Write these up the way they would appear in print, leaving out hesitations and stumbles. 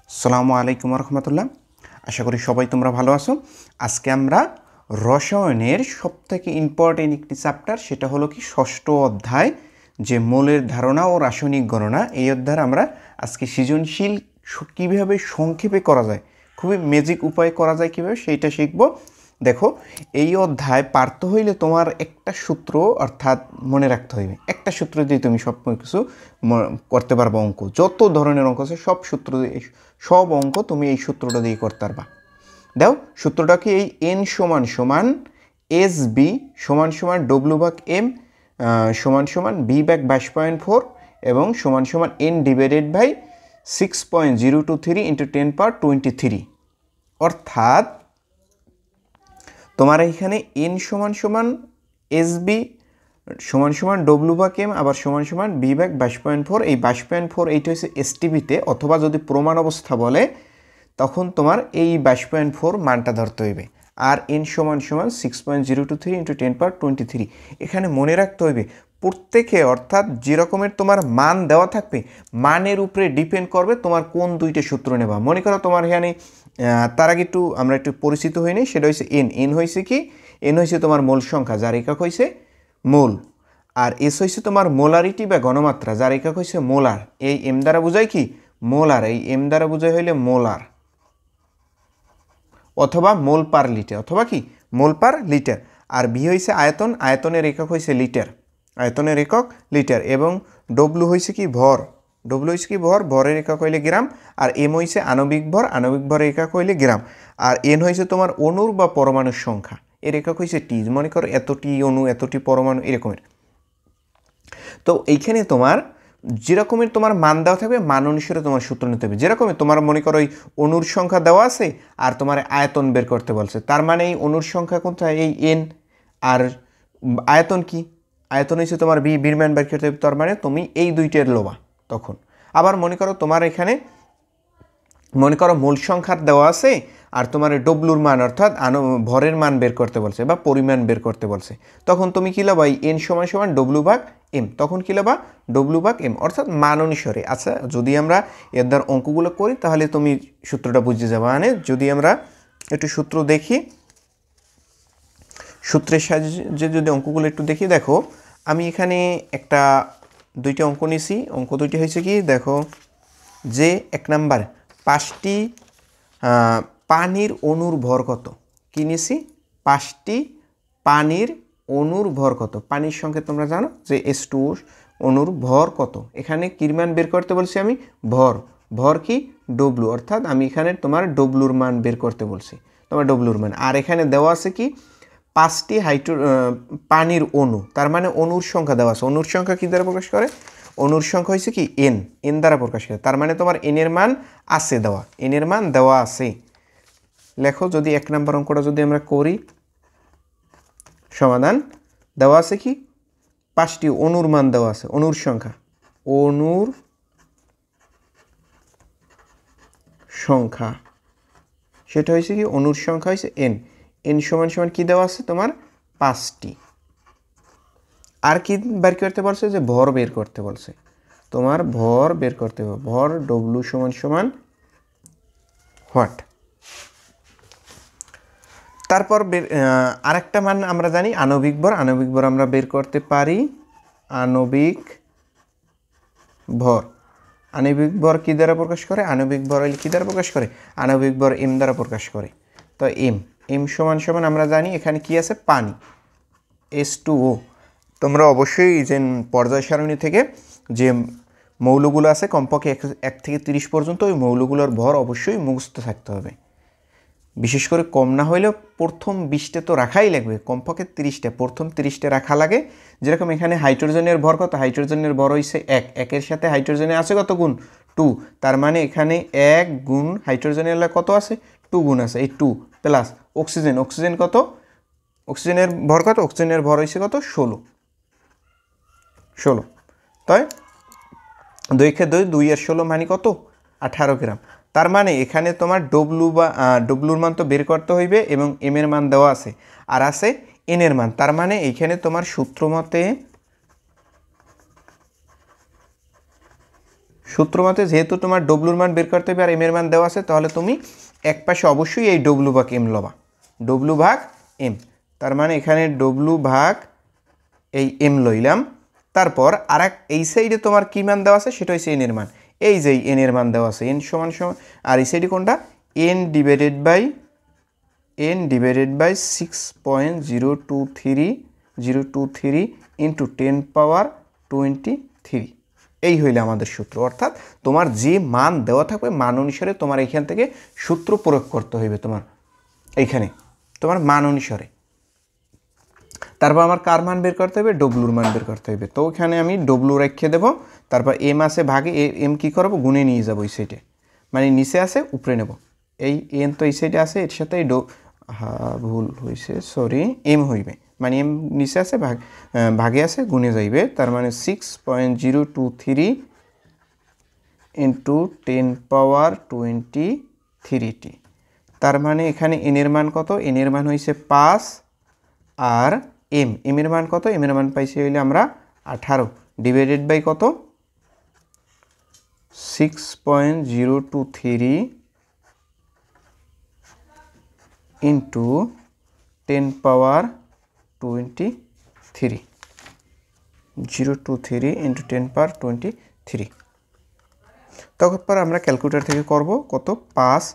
আসসালামু আলাইকুম রহমতুল্লাহ। আশা করি সবাই তোমরা ভালো আছো। আজকে আমরা রসায়নের সবথেকে ইম্পর্টেন্ট একটি চ্যাপ্টার, সেটা হলো কি ষষ্ঠ অধ্যায়, যে মৌলের ধারণা ও রাসায়নিক গণনা। এই অধ্যায়ে আমরা আজকে সৃজনশীল কীভাবে সংক্ষেপে করা যায়, খুবই ম্যাজিক উপায়ে করা যায় কীভাবে, সেইটা শিখব। দেখো, এই অধ্যায় পারতে হইলে তোমার একটা সূত্র অর্থাৎ মনে রাখতে হইবে। একটা সূত্র দিয়ে তুমি সব কিছু করতে পারবা। অঙ্ক যত ধরনের অঙ্ক আছে সব সূত্র দিয়ে, সব অঙ্ক তুমি এই সূত্রটা দিয়ে করতে পারবা। দাও, সূত্রটা কি? এই এন সমান সমান এস বি সমান সমান ডব্লিউ ভাগ এম সমান সমান বি ভাগ 22.4 এবং সমান সমান এন ডিভাইডেড বাই 6.023 ইন্টু 10^23। অর্থাৎ তোমার এখানে এন সমান সমান এস বি সমান সমান ডব্লিউ ভাগ এম আবার সমান সমান বি ভাগ 22.4। এই 22.4 এইটা হচ্ছে এসটিভিতে, অথবা যদি প্রমাণ অবস্থা বলে তখন তোমার এই 22.4 মানটা ধরতে হইবে। আর এন সমান সমান 6.023 ইন্টু 10^23। এখানে মনে রাখতে হইবে প্রত্যেকে, অর্থাৎ যে রকমের তোমার মান দেওয়া থাকবে মানের উপরে ডিপেন্ড করবে তোমার কোন দুইটা সূত্র নেবা। মনে করো তোমার এখানে তার আগে আমরা একটু পরিচিত হই নাই, সেটা হচ্ছে এন। এন হয়েছে কি? এন হয়েছে তোমার মোল সংখ্যা, যার একক হয়েছে মোল। আর এস হয়েছে তোমার মোলারিটি বা ঘনমাত্রা, যার একক হয়েছে মোলার। এই এম দ্বারা বোঝায় কি? মোলার। এই এম দ্বারা বোঝায় হইলে মোলার অথবা মোল পার লিটার, অথবা কি মোল পার লিটার। আর বি হয়েছে আয়তন, আয়তনের একক হয়েছে লিটার, আয়তনের একক লিটার। এবং ডব্লু হয়েছে কি? ভর। ডব্লু হয়েছে কি? ভর। ভরের একক হইলে গ্রাম। আর এম হয়েছে আণবিক ভর, আণবিক ভরের একক হইলে গ্রাম। আর এন হয়েছে তোমার অণুর বা পরমাণুর সংখ্যা, এর একক হয়েছে টি। মনে করো এতটি অণু, এতটি পরমাণু, এরকমের। তো এইখানে তোমার যেরকমের তোমার মান দেওয়া থাকবে মান অনুসারে তোমার সূত্র নিতে হবে। যেরকমের তোমার মনে করো ওই অণুর সংখ্যা দেওয়া আছে আর তোমার আয়তন বের করতে বলছে, তার মানে এই অণুর সংখ্যা কোথায়? এই এন। আর আয়তন কি? আয়তন হচ্ছে তোমার বি, বির মান বের করতে হবে। তার মানে তুমি এই দুইটার লোবা তখন। আবার মনে করো তোমার এখানে মনে করো মূল সংখ্যার দেওয়া আছে আর তোমার ডব্লুর মান অর্থাৎ ভরের মান বের করতে বলছে বা পরিমাণ বের করতে বলছে, তখন তুমি কী লবা? এন সমান সমান ডব্লু ভাগ এম। তখন কী লবা? ডব্লু ভাগ এম, অর্থাৎ মান অনুসারে। আচ্ছা, যদি আমরা এর দ্বারা অঙ্কগুলো করি তাহলে তুমি সূত্রটা বুঝে যাবা। মানে যদি আমরা একটু সূত্র দেখি, সূত্রের সাহায্যে যদি অঙ্কগুলো একটু দেখি, দেখো আমি এখানে দুইটা অঙ্ক নিছি। অঙ্ক দুইটি হয়েছে কি? দেখো, যে এক নাম্বার 5টি পানির অণুর ভর কত? কি নিছি? 5টি পানির অণুর ভর কত? পানির সংখ্যা তোমরা জানো যে H2O অণুর ভর কত। এখানে কির মান বের করতে বলছি আমি? ভর। ভর কি? ডব্লু। অর্থাৎ আমি এখানে তোমার ডব্লুর মান বের করতে বলছি, তোমার ডব্লুর মান। আর এখানে দেওয়া আছে কি? 5টি পানির অণু, তার মানে অণুর সংখ্যা দেওয়া আছে। অণুর সংখ্যা কী দ্বারা প্রকাশ করে? অণুর সংখ্যা হয়েছে কি? এন। এন দ্বারা প্রকাশ করে। তার মানে তোমার এনের মান আছে দেওয়া, এনের মান দেওয়া আছে। লেখো, যদি এক নম্বর অঙ্কটা যদি আমরা করি, সমাধান দেওয়া আছে কি? 5টি অণুর মান দেওয়া আছে, অণুর সংখ্যা, অণুর সংখ্যা, সেটা হয়েছে কি? অণুর সংখ্যা হয়েছে এন। এন সমান সমান কি দেওয়া আছে তোমার? 5টি। আর কি বের করতে বলছে? যে ভর বের করতে বলছে, তোমার ভর বের করতে হবে। ভর ডব্লু সমান সমান হোয়াট। তারপর আরেকটা মান আমরা জানি আণবিক ভর। আণবিক ভর আমরা বের করতে পারি। আণবিক ভর, আণবিক ভর কী দ্বারা প্রকাশ করে? আণবিক ভর কী দ্বারা প্রকাশ করে? আণবিক ভর এম দ্বারা প্রকাশ করে। তো এম, এম সমান সমান আমরা জানি এখানে কি আছে? পানি, H2O। তোমরা অবশ্যই যে পর্যায় সারণী থেকে যে মৌলগুলো আছে কমপক্ষে 1 থেকে 30 পর্যন্ত, ওই মৌলগুলোর ভর অবশ্যই মুখস্থ থাকতে হবে। বিশেষ করে কম না হইলেও প্রথম 20টা তো রাখাই লাগবে, কমপক্ষে 30টা, প্রথম 30টা রাখা লাগে। যেরকম এখানে হাইড্রোজেনের ভর কত? হাইড্রোজেনের ভর হয়েছে 1, একের সাথে হাইড্রোজেনে আছে কত গুণ? 2। তার মানে এখানে 1 গুণ হাইড্রোজেনের কত আছে? 2 গুণ আছে। এই 2 প্লাস অক্সিজেন, অক্সিজেন কত? অক্সিজেনের ভর কত? অক্সিজেনের ভর হয়েছে কত? 16। তাই 2 কে 2, 2 আর 16 মানে কত? 18 গ্রাম। তার মানে এখানে তোমার ডব্লুর মান তো বের করতে হইবে এবং এম এর মান দেওয়া আছে, আর আছে এন এর মান। তার মানে এইখানে তোমার সূত্র মতে সূত্র মতে যেহেতু তোমার ডব্লুর মান বের করতে হবে আর এম এর মান দেওয়া আছে, তাহলে তুমি এক পাশে অবশ্যই এই ডব্লু ভাগ এম লবা, ডব্লু ভাগ এম। তার মানে এখানে ডব্লু ভাগ এই এম লইলাম। তারপর আর এই সাইডে তোমার কী মান দেওয়া আছে সেটা হচ্ছে এন এর মান, এই যে এন এর মান দেওয়া আছে এন সমান সমান, আর এই সাইডে কোনটা এন ডিভাইডেড বাই 6.023 ইন্টু 10^23, এই হইলে আমাদের সূত্র। অর্থাৎ তোমার যে মান দেওয়া থাকবে মান অনুসারে তোমার এইখান থেকে সূত্র প্রয়োগ করতে হইবে, তোমার এইখানে তোমার মান অনুসারে। তারপর আমার কার মান বের করতে হবে, ডব্লুর মান বের করতে হবে। তো ওখানে আমি ডব্লু রেখে দেবো, তারপর এম আছে ভাগে এম কী করবো গুণে নিয়ে যাবো ওই সাইডে, মানে নিচে আছে উপরে নেব। এই এন তো এই সাইডে আছে, এর সাথে এই ভুল হয়েছে, সরি, এম হইবে, মানে এম নিচে আছে ভাগে আছে গুণে যাইবে। তার মানে 6.023 ইন্টু 10^23। তার মানে এখানে এন এর মান কত, এন এর মান হয়েছে 5, আর এম এর মান কত, এম এর মান পাইছি হইলে আমরা 18 ডিভাইডেড বাই কত 6.023 ইন্টু 10^23, 023 ইন্টু 10^23। তারপর আমরা ক্যালকুলেটর থেকে করব কত 5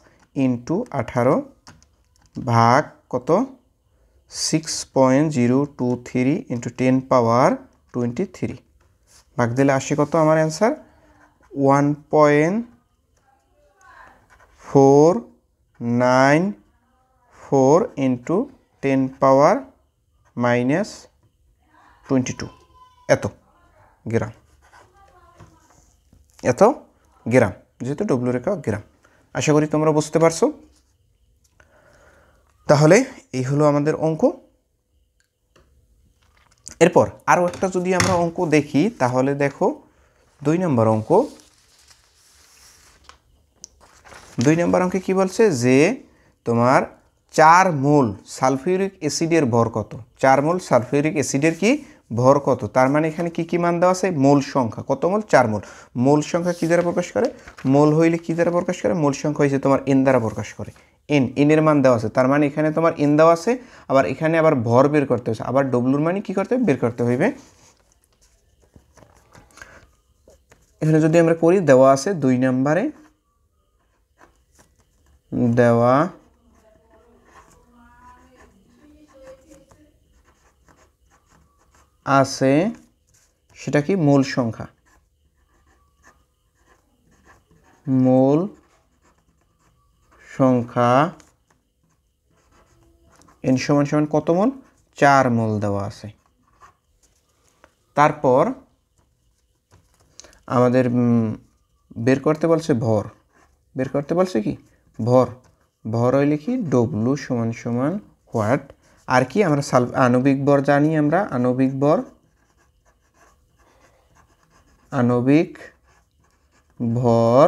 ইন্টু 18 ভাগ কত 6.023 ইন্টু 10^23 ভাগ দিলে আসে কত আমার অ্যান্সার 1.494 ইন্টু 10^-22 এত গ্রাম, যেহেতু ডব্লু রেখা গ্রাম। আশা করি তোমরা বুঝতে পারছো। তাহলে এই হলো আমাদের অঙ্ক। এরপর আরও একটা যদি আমরা অঙ্ক দেখি, তাহলে দেখো 2 নম্বর অঙ্ক। 2 নম্বর অঙ্কে কি বলছে যে তোমার 4 মোল সালফিউরিক অ্যাসিডের ভর কত, 4 মোল সালফিউরিক অ্যাসিডের কি ভর কত। তার মানে এখানে কি কি মান দেওয়া আছে, মোল সংখ্যা কত মোল, 4 মোল। মোল সংখ্যা কী দ্বারা প্রকাশ করে, মোল হইলে কী দ্বারা প্রকাশ করে, মোল সংখ্যা হয়েছে তোমার এন দ্বারা প্রকাশ করে। এন এর মান দেওয়া আছে, তার মানে এখানে তোমার এন দেওয়া আছে, আবার এখানে আবার ভর বের করতে হচ্ছে, আবার ডব্লুর মানে কী করতে হবে, বের করতে হইবে। এখানে যদি আমরা করি দেওয়া আছে 2 নম্বরে দেওয়া আছে সেটা কি মোল সংখ্যা, মোল সংখ্যা এন সমান সমান কত মোল, 4 মোল দেওয়া আছে। তারপর আমাদের বের করতে বলছে ভর, বের করতে বলছে কি ভর, ভর হইলে কি ডব্লু সমান সমান হোয়াট, আর কি আমরা আণবিক ভর জানি, আমরা আণবিক ভর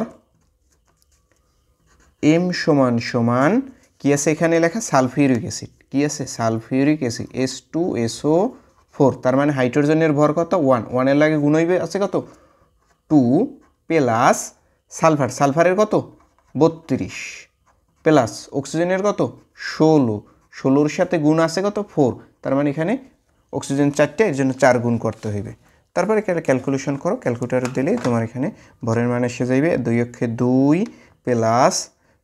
এম সমান সমান কি আছে এখানে লেখা সালফিউরিক অ্যাসিড, কি আছে সালফিউরিক অ্যাসিড H2SO4, তার মানে হাইড্রোজেনের ভর কত 1, 1 এর লাগে গুণ হইবে আছে কত 2 প্লাস সালফার, সালফারের কত 32 প্লাস অক্সিজেনের কত 16, 16-র সাথে গুণ আছে কত 4, তার মানে এখানে অক্সিজেন 4টে, এর জন্য 4 গুণ করতে হইবে। তারপরে এখানে ক্যালকুলেশন করো, ক্যালকুলেটর দিলে তোমার এখানে ভরের মান এসে যাইবে 2 অক্ষে 2 প্লাস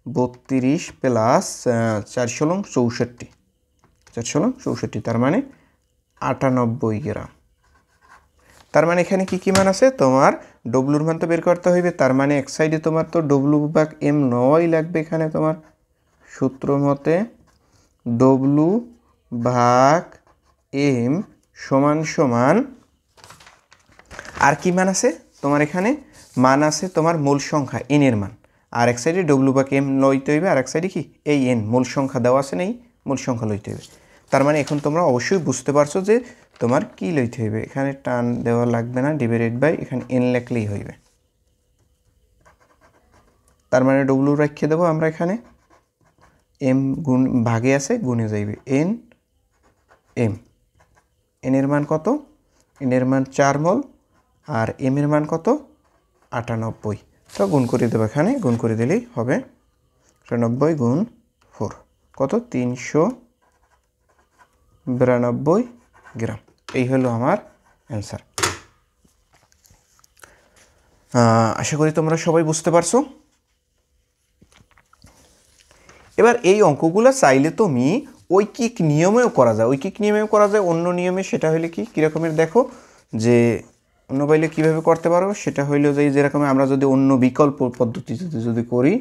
32 প্লাস 4×64, 4×64, তার মানে 98 গ্রাম। তার মানে এখানে কি কি মান আছে, তোমার ডব্লুর মান তো বের করতে হইবে, তার মানে এক সাইডে তোমার তো ডব্লু ভাগ এম নেওয়াই লাগবে। এখানে তোমার সূত্র মতে ডব্লু ভাগ এম সমান সমান আর কি মান আছে তোমার, এখানে মান আছে তোমার মূল সংখ্যা এন এর মান, আর এক সাইডে ডব্লু ভাগ এম লইতে হইবে, আর এক সাইডে কি এই এন মূল সংখ্যা দেওয়া আছে নেই, মূল সংখ্যা লইতে হইবে। তার মানে এখন তোমরা অবশ্যই বুঝতে পারছো যে তোমার কি লইতে হইবে, এখানে টান দেওয়া লাগবে না, ডিভাইডেড বাই এখানে এন লেখলেই হইবে। তার মানে ডব্লু রাখিয়ে দেবো আমরা, এখানে এম গুণ ভাগে আছে গুণে যাইবে এন এম, এন এর মান কত, এন এর মান 4 মোল, আর এম এর মান কত 98 তো গুণ করে দেবো এখানে গুণ করে দিলেই হবে 98 গুণ 4 কত 392 গ্রাম এই হলো আমার অ্যান্সার আশা করি তোমরা সবাই বুঝতে পারছো এবার এই অঙ্কগুলো চাইলে তুমি ঐকিক নিয়মেও করা যায় ঐকিক নিয়মেও করা যায় অন্য নিয়মে সেটা হলে কি রকমের দেখো যে অন্য পাইলে কীভাবে করতে পারো সেটা হইলো যে যেরকম আমরা যদি অন্য বিকল্প পদ্ধতি যদি করি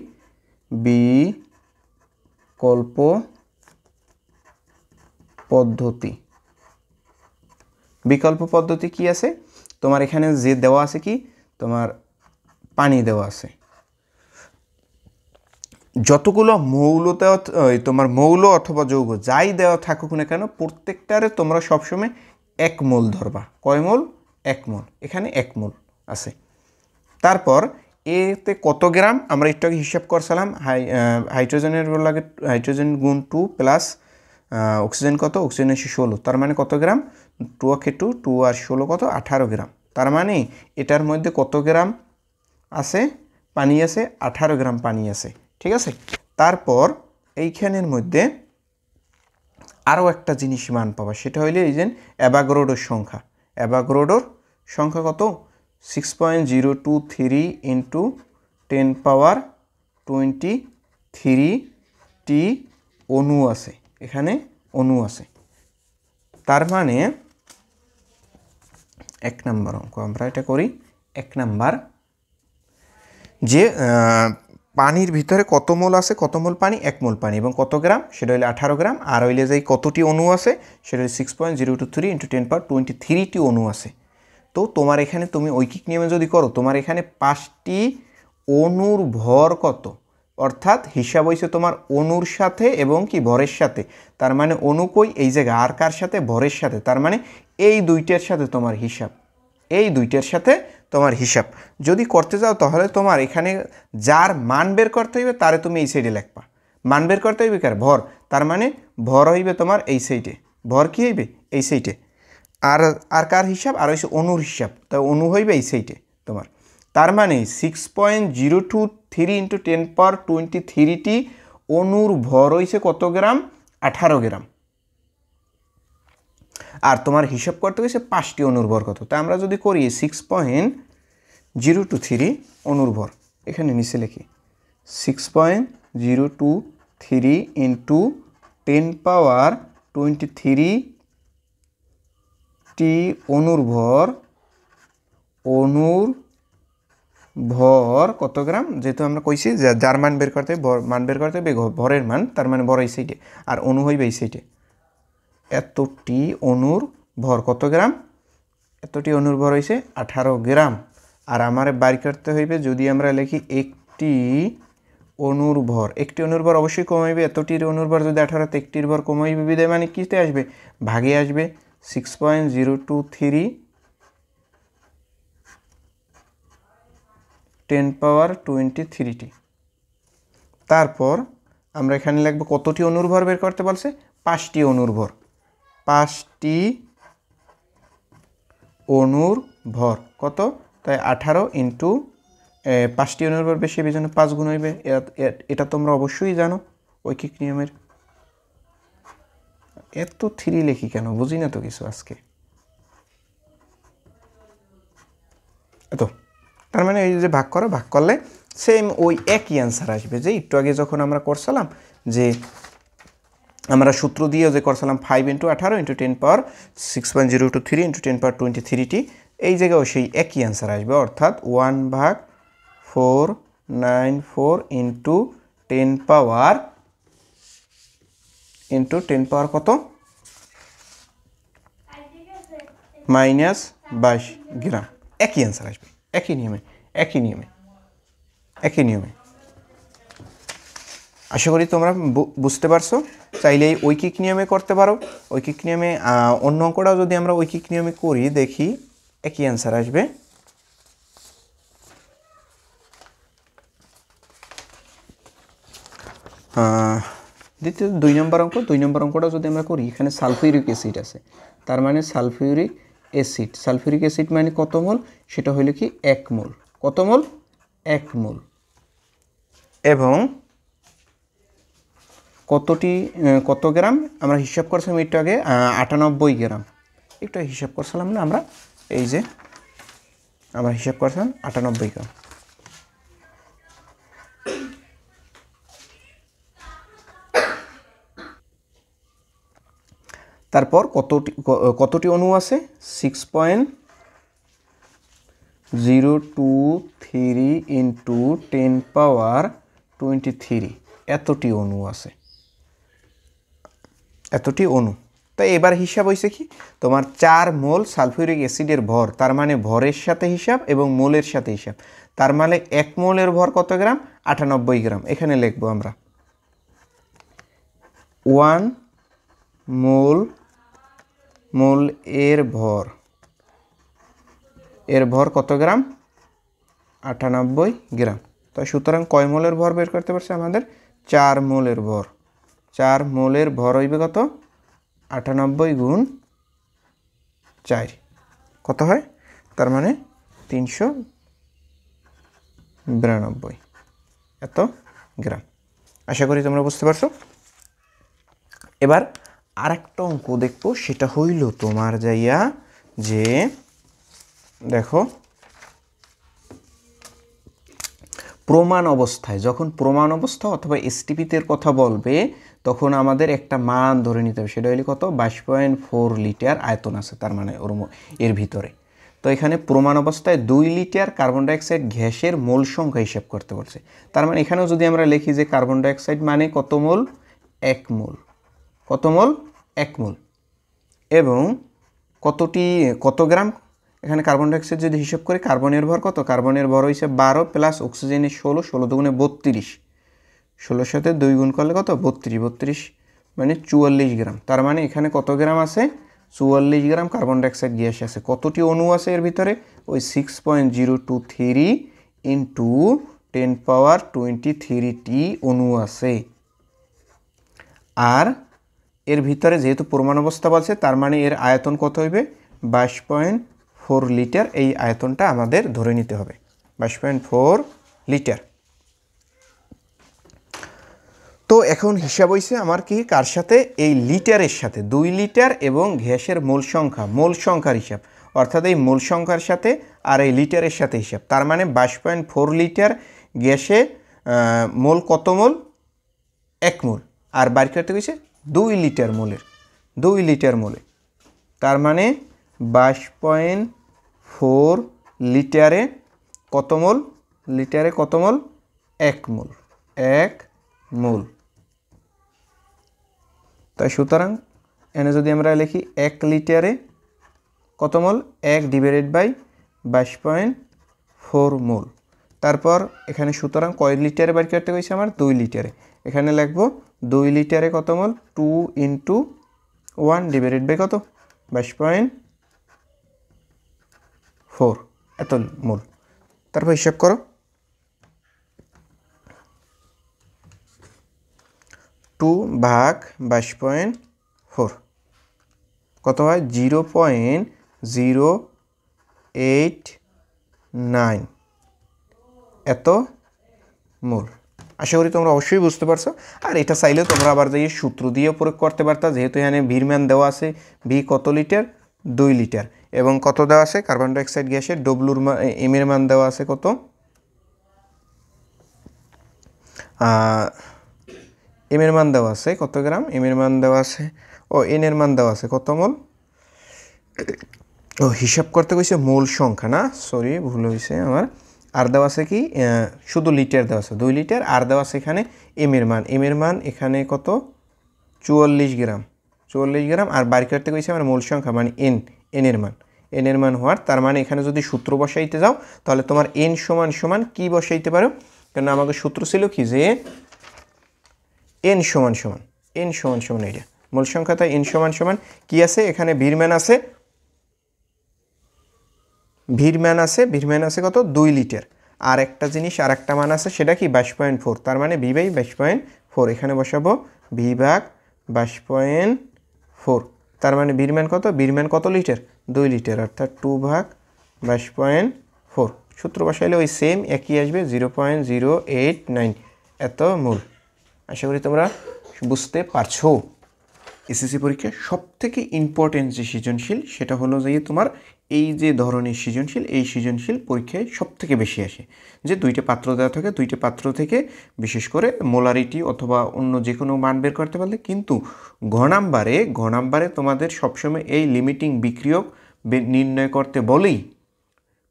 বিকল্প পদ্ধতি কি আছে তোমার এখানে যে দেওয়া আছে কি তোমার পানি দেওয়া আছে যতগুলো মৌলতে তোমার মৌল অথবা যৌগ যাই দেওয়া থাকুক না কেন প্রত্যেকটারে তোমরা সবসময় 1 মোল ধরবা কয় মোল 1 মোল এখানে 1 মোল আছে তারপর এতে কত গ্রাম আমরা একটু আগে হিসাব করছিলাম হাইড্রোজেনের লাগে হাইড্রোজেন গুণ 2 প্লাস অক্সিজেন কত অক্সিজেন এসে 16 তার মানে কত গ্রাম 2 কে 2 আর 16 কত 18 গ্রাম তার মানে এটার মধ্যে কত গ্রাম আছে পানি আছে 18 গ্রাম পানি আছে ঠিক আছে তারপর এইখানের মধ্যে আরও একটা জিনিস মান পাবা সেটা হইলে এই যে অ্যাভোগাড্রোর সংখ্যা কত 6.023 ইন্টু 10 পাওয়ার 23 টি অণু আছে এখানে অণু আছে তার মানে 1 নম্বর অঙ্ক আমরা এটা করি 1 নম্বর যে পানির ভিতরে কত মোল আছে কত মোল পানি 1 মোল পানি এবং কত গ্রাম সেটা হলো 18 গ্রাম আর হইলে যাই কতটি অণু আছে সেটা হলো 6.023 ইন্টু 10 পাওয়ার 23 টি অণু আছে তো তোমার এখানে তুমি ঐকিক নিয়মে যদি করো তোমার এখানে 5টি অণুর ভর কত অর্থাৎ হিসাব হইছে তোমার অণুর সাথে এবং কি ভরের সাথে তার মানে অণু কই এই জায়গা আর কার সাথে ভরের সাথে তার মানে এই দুইটার সাথে তোমার হিসাব এই দুইটার সাথে তোমার হিসাব যদি করতে যাও তাহলে তোমার এখানে যার মান বের করতে হইবে তারে তুমি এই সাইডে লিখবা মান বের করতে হইবে কার ভর তার মানে ভর হইবে তোমার এই সাইডে ভর কি হইবে এই সাইডে আর কার হিসাব আর হইছে অণুর হিসাব তাই অণু হইবে এই সাইডে তোমার তার মানে 6.023 ইন্টু 10 পাওয়ার 23 টি অণুর ভর হইছে কত গ্রাম 18 গ্রাম আর তোমার হিসাব করতে গেছে 5টি অণুর ভর কত তাই আমরা যদি করি 6.023 অণুর ভর এখানে নিচে লিখি 6.023 ইন্টু 10 পাওয়ার 23 টি অণুর ভর কত গ্রাম যেহেতু আমরা কইছি যার মান বের করতে হবে ভরের মান তার মানে ভর এই সাইডে আর অণু হইবে এই সাইডে এতটি অণুর ভর কত গ্রাম এতটি অণুর ভর হইছে 18 গ্রাম আর আমারে বাইর করতে হইবে যদি আমরা লিখি একটি অণুর ভর অবশ্যই কমাইবে এতটির অণুর ভর যদি 18 তে একটির ভর কমাইবে বিদায় মানে কিতে আসবে ভাগে আসবে 6.023 10 পাওয়ার 23 টি তারপর আমরা এখানে লিখব কতটি অণুর ভর বের করতে বলছে 5টি অণুর ভর 5টি অণুর ভর কত তাই 18 ইন্টু 5টি অণুর ভর বেশি এই জন্য 5 গুণ হইবে এটা তোমরা অবশ্যই জানো ঐকিক নিয়মের এত 3 লিখি কেন বুঝি না তো কিছু আজকে এত তার মানে এই যে ভাগ করলে সেম ওই একই অ্যান্সার আসবে যে একটু আগে যখন আমরা করছিলাম যে আমরা সূত্র দিয়ে যে করছিলাম 5 ইন্টু 18 ইন্টু 10 পাওয়ার 6.023 ইন্টু 10 পাওয়ার 23 টি এই জায়গাও সেই একই অ্যান্সার আসবে অর্থাৎ 1/494 ইন্টু 10 পাওয়ার কত -22 গ্রাম একই অ্যান্সার আসবে একই নিয়মে আশা করি তোমরা বুঝতে পারছো চাইলে ঐকিক নিয়মে করতে পারো ঐকিক নিয়মে অন্য অঙ্কটাও যদি আমরা ঐকিক নিয়মে করি দেখি একই অ্যান্সার আসবে দ্বিতীয় 2 নম্বর অঙ্কটা যদি আমরা করি এখানে সালফিউরিক অ্যাসিড আছে তার মানে সালফিউরিক অ্যাসিড মানে কত মোল সেটা হলো কি 1 মোল কত মোল 1 মোল এবং কত গ্রাম আমরা হিসাব করছিলাম একটু আগে 98 গ্রাম একটু হিসাব করছিলাম না আমরা এই যে আমরা হিসাব করছিলাম 98 গ্রাম তারপর কতটি অণু আছে 6.023 ইন্টু 10 পাওয়ার 23 এতটি অণু আছে এতটি অণু তো এবার হিসাব হয়েছে কি তোমার 4 মোল সালফিউরিক অ্যাসিডের ভর তার মানে ভরের সাথে হিসাব এবং মোলের সাথে হিসাব তার মানে 1 মোলের ভর কত গ্রাম 98 গ্রাম এখানে লিখবো আমরা 1 মোল এর ভর কত গ্রাম 98 গ্রাম তো সুতরাং কয় মোলের ভর বের করতে পারছে আমাদের 4 মোলের ভর 4 মোলের ভর হইবে কত 98 গুণ 4 কত হয় তার মানে 392 এত গ্রাম আশা করি তোমরা বুঝতে পারছো এবার আরেকটা অঙ্ক দেখবো সেটা হইল তোমার যাইয়া যে দেখো প্রমাণ অবস্থায় যখন প্রমাণ অবস্থা অথবা এসটিপিতে কথা বলবে তখন আমাদের একটা মান ধরে নিতে হবে সেটা হইলে কত 22.4 লিটার আয়তন আছে তার মানে এর ভিতরে তো এখানে প্রমাণ অবস্থায় 2 লিটার কার্বন ডাইঅক্সাইড গ্যাসের মোল সংখ্যা হিসাব করতে বলছে তার মানে এখানেও যদি আমরা লিখি যে কার্বন ডাইঅক্সাইড মানে কত মোল 1 মোল কত মোল 1 মোল এবং কত গ্রাম এখানে কার্বন ডাইঅক্সাইড যদি হিসাব করি কার্বনের ভর কত কার্বনের ভর হইছে 12 প্লাস অক্সিজেনের 16 দুগুণে 32 16 সাথে 2 গুণ করলে কত 32 মানে 44 গ্রাম তার মানে এখানে কত গ্রাম আছে 44 গ্রাম কার্বন ডাইঅক্সাইড গ্যাস আছে কতটি অণু আছে এর ভিতরে ওই 6.023 ইন্টু 10 পাওয়ার 23 টি অণু আছে আর এর ভিতরে যেহেতু প্রমাণ অবস্থা বলছে তার মানে এর আয়তন কত হইবে 22.4 লিটার এই আয়তনটা আমাদের ধরে নিতে হবে 22.4 লিটার তো এখন হিসাব হইছে আমার কি কার সাথে এই লিটারের সাথে 2 লিটার এবং গ্যাসের মোল সংখ্যার হিসাব অর্থাৎ এই মোল সংখ্যার সাথে আর এই লিটারের সাথে হিসাব তার মানে 22.4 লিটার গ্যাসে মোল কত মোল 1 মোল আর বাইর করতে গেছে 2 লিটার মোলে তার মানে 22.4 লিটারে কত মোল 1 মোল তাই সুতরাং এনে যদি আমরা লিখি 1 লিটারে কত মোল 1 ডিভাইডেড বাই 22.4 মোল তারপর এখানে সুতরাং কয় লিটারে বাইর করতে গেছে আমার 2 লিটারে এখানে লিখবো 2 লিটারে কত মোল 2 ইন্টু 1 ডিভাইডেড বাই কত 22.4 এত মোল তারপর হিসাব করো 2 ভাগ 22.4 কত হয় 0.089 এত মোল আশা করি তোমরা অবশ্যই বুঝতে পারছো আর এটা চাইলেও তোমরা আবার যাই সূত্র দিয়ে প্রয়োগ করতে পারতা যেহেতু এখানে ভির মান দেওয়া আছে ভি কত লিটার 2 লিটার এবং কত দেওয়া আছে কার্বন ডাইঅক্সাইড গ্যাসের ডব্লুর এম এর মান দেওয়া আছে কত এম এর মান দেওয়া আছে কত গ্রাম এম এর মান দেওয়া আছে ও এন এর মান দেওয়া আছে কত মোল ও হিসাব করতে কইছে মোল সংখ্যা না সরি ভুল হয়েছে আমার আর দেওয়া আছে কি শুধু লিটার দেওয়া আছে 2 লিটার আর দেওয়া আছে এখানে এম এর মান এখানে কত 44 গ্রাম আর বাইর করতে কইছে আমার মোল সংখ্যা মানে এন এর মান হওয়ার তার মানে এখানে যদি সূত্র বসাইতে যাও তাহলে তোমার এন সমান কি বসাইতে পারো কারণ আমাদের সূত্র ছিল কি যে এন সমান এটা মোল সংখ্যাটা এন সমান কি আছে এখানে ভির মান আছে কত 2 লিটার আর একটা জিনিস আর একটা মান আছে সেটা কি 22.4 তার মানে ভি বাই 22.4 এখানে বসাবো ভি ভাগ 22.4 তার মানে ভির মান কত লিটার 2 লিটার অর্থাৎ 2 ভাগ 22.4 সূত্র বসাইলে ওই সেম একই আসবে 0.089 এত মোল। আশা করি তোমরা বুঝতে পারছো। এসএসসি পরীক্ষায় সবথেকে ইম্পর্টেন্ট যে সৃজনশীল সেটা হলো যে তোমার এই যে ধরনের সৃজনশীল, এই সৃজনশীল পরীক্ষায় সবথেকে বেশি আসে। যে দুইটা পাত্র দেওয়া থাকে, দুইটা পাত্র থেকে বিশেষ করে মোলারিটি অথবা অন্য যে কোনো মান বের করতে পারলে, কিন্তু ঘ নাম্বারে তোমাদের সবসময় এই লিমিটিং বিক্রিয়ক নির্ণয় করতে বলেই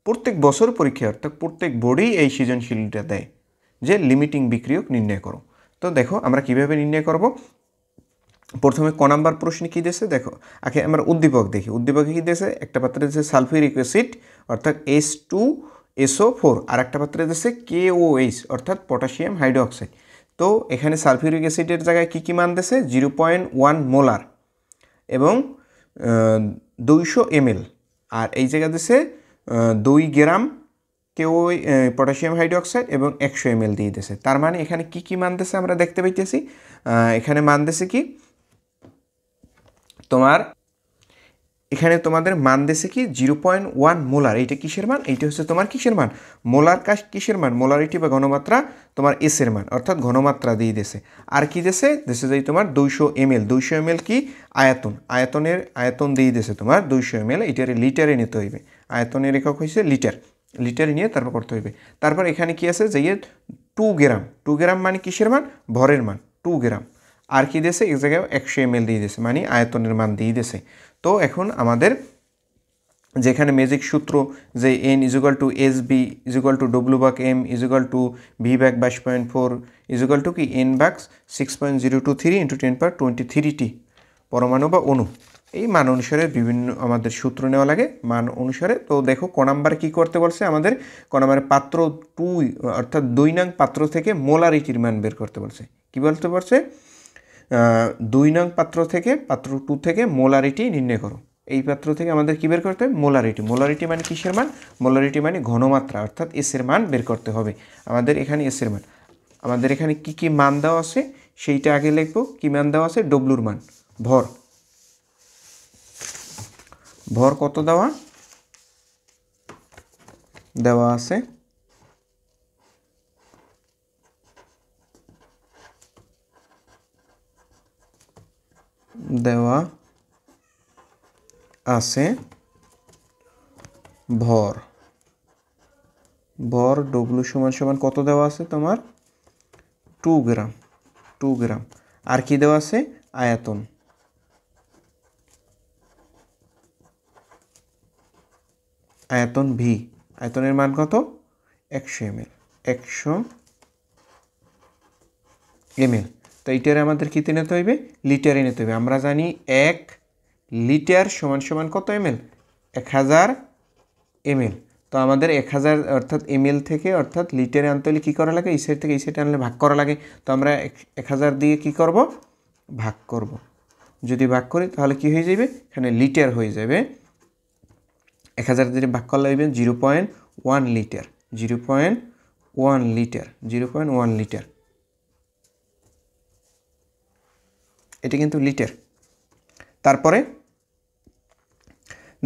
প্রত্যেক বছর পরীক্ষায়, অর্থাৎ প্রত্যেক বোর্ডেই এই সৃজনশীলটা দেয় যে লিমিটিং বিক্রিয়ক নির্ণয় করো। তো দেখো আমরা কিভাবে নির্ণয় করব। প্রথমে ক নাম্বার প্রশ্নে কী দিয়েছে দেখো, আগে আমরা উদ্দীপক দেখি। উদ্দীপকে কী দিয়েছে, একটা পাত্রে দিয়েছে সালফিউরিক অ্যাসিড অর্থাৎ H2SO4, আর একটা পাত্রে দিয়েছে KOH অর্থাৎ পটাশিয়াম হাইড্রোক্সাইড। তো এখানে সালফিউরিক অ্যাসিডের জায়গায় কী কী মান দিয়েছে, 0.1 মোলার এবং 200 ml, আর এই জায়গায় দিয়েছে 2 গ্রাম পটাশিয়াম হাইড্রোক্সাইড এবং 100 ml দিয়ে দিয়েছে। তার মানে এখানে কী কী মান দিয়েছে আমরা দেখতে পাইতেছি। এখানে মান দিয়েছে কি তোমার, এখানে তোমাদের মান দিয়েছে কি 0.1 মোলার। এইটা কিসের মান, এইটা হচ্ছে তোমার কিসের মান, মোলার কিসের মান, মোলারিটি বা ঘনমাত্রা তোমার এসের মান, অর্থাৎ ঘনমাত্রা দিয়ে দিয়েছে। আর কি দিয়েছে যাই তোমার 200 ml। 200 ml কি আয়তন দিয়ে দিয়েছে তোমার 200 ml। এইটারে লিটারে নিতে হইবে, আয়তনের একক হয়েছে লিটার, লিটারে নিয়ে তারপর করতে হইবে। তারপর এখানে কি আছে যে 2 গ্রাম, 2 গ্রাম মানে কিসের মান, ভরের মান 2 গ্রাম। আর কি দিয়েছে এক জায়গায় 100 ml দিয়ে দিয়েছে, মানে আয়তনের মান দিয়ে দিয়েছে। তো এখন আমাদের যেখানে ম্যাজিক সূত্র যে N = SB = W ভাগ M = V ভাগ 22.4 কি N ভাগ 6.023 × 10⁻23T পরমাণু বা অণু। এই মান অনুসারে বিভিন্ন আমাদের সূত্র নেওয়া লাগে মান অনুসারে। তো দেখো ক নাম্বার কী করতে বলছে আমাদের, ক নাম্বারে পাত্র 2 অর্থাৎ 2 নং পাত্র থেকে মোলারিটির মান বের করতে বলছে। কী বলতে বলছে, 2 নং পাত্র থেকে, পাত্র 2 থেকে মোলারিটি নির্ণয় করো। এই পাত্র থেকে আমাদের কী বের করতে হবে, মোলারিটি। মোলারিটি মানে কিসের মান, মোলারিটি মানে ঘনমাত্রা অর্থাৎ এসের মান বের করতে হবে আমাদের। এখানে এসের মান আমাদের এখানে কি কি মান দেওয়া আছে সেইটা আগে লিখবো। কি মান দেওয়া আছে, ডব্লুর মান, ভর কত দেওয়া আছে, দেওয়া আছে ভর ডব্লু সমান কত দেওয়া আছে তোমার 2 গ্রাম। আর কি দেওয়া আছে, আয়তন V, আয়তনের মান কত 100 ml। তো এইটারে আমাদের কীতে নিতে হইবে, লিটারে নিতে হবে। আমরা জানি 1 লিটার সমান কত ml, 1000 ml। তো আমাদের 1000 অর্থাৎ ml থেকে অর্থাৎ লিটারে আনতে হলে কী করা লাগে, এই সাইড থেকে এই সাইডে আনলে ভাগ করা লাগে। তো আমরা 1000 দিয়ে কী করব, ভাগ করব। যদি ভাগ করি তাহলে কি হয়ে যাবে, এখানে লিটার হয়ে যাবে। 1000 দিয়ে ভাগ করলে হইবে 0.1 লিটার, 0.1 লিটার। এটা কিন্তু লিটার। তারপরে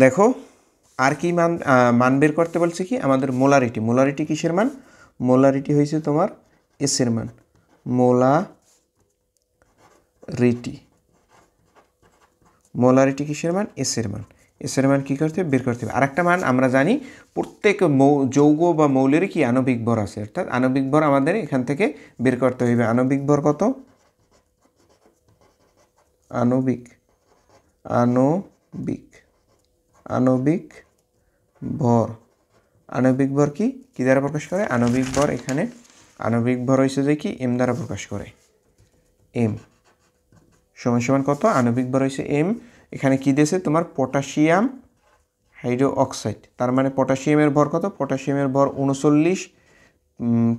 দেখো আর কি মান বের করতে বলছে কি আমাদের, মোলারিটি কিসের মান, মোলারিটি হয়েছে তোমার এসের মান, মোলারিটি কিসের মান, এসের মান কী করতে হবে, বের করতে হবে। আরেকটা মান আমরা জানি প্রত্যেক যৌগ বা মৌলেরই কি আণবিক ভর আছে, অর্থাৎ আণবিক ভর আমাদের এখান থেকে বের করতে হইবে। আণবিক ভর কত, আণবিক ভর কি দ্বারা প্রকাশ করে, আণবিক ভর এখানে আণবিক ভর হয়েছে যে কি M দ্বারা প্রকাশ করে। M সমান কত, আণবিক ভর হয়েছে M। এখানে কি দিয়েছে তোমার পটাশিয়াম হাইড্রোক্সাইড, তার মানে পটাশিয়ামের ভর কত, পটাশিয়ামের ভর 39,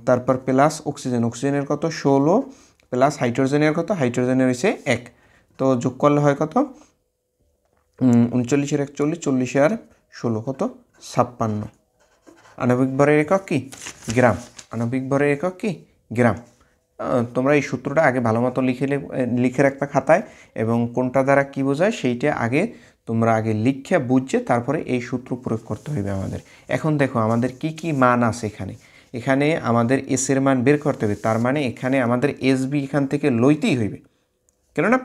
তারপর প্লাস অক্সিজেনের কত 16, প্লাস হাইড্রোজেনের কত, হাইড্রোজেনের হয়েছে 1। তো যোগ করলে হয় কত, 39 আর 41, 40 আর 16 কত 56। আণবিক ভরের একক কি গ্রাম, তোমরা এই সূত্রটা আগে ভালো মতো লিখে রাখবা খাতায়, এবং কোনটা দ্বারা কি বোঝায় সেইটা আগে তোমরা আগে লিখে বুঝে তারপরে এই সূত্র প্রয়োগ করতে হবে আমাদের। এখন দেখো আমাদের কি কি মান আছে এখানে। এখানে আমাদের এস এর মান বের করতে হবে, তার মানে এখানে আমাদের এস বি এখান থেকে লইতেই হইবে, কেননা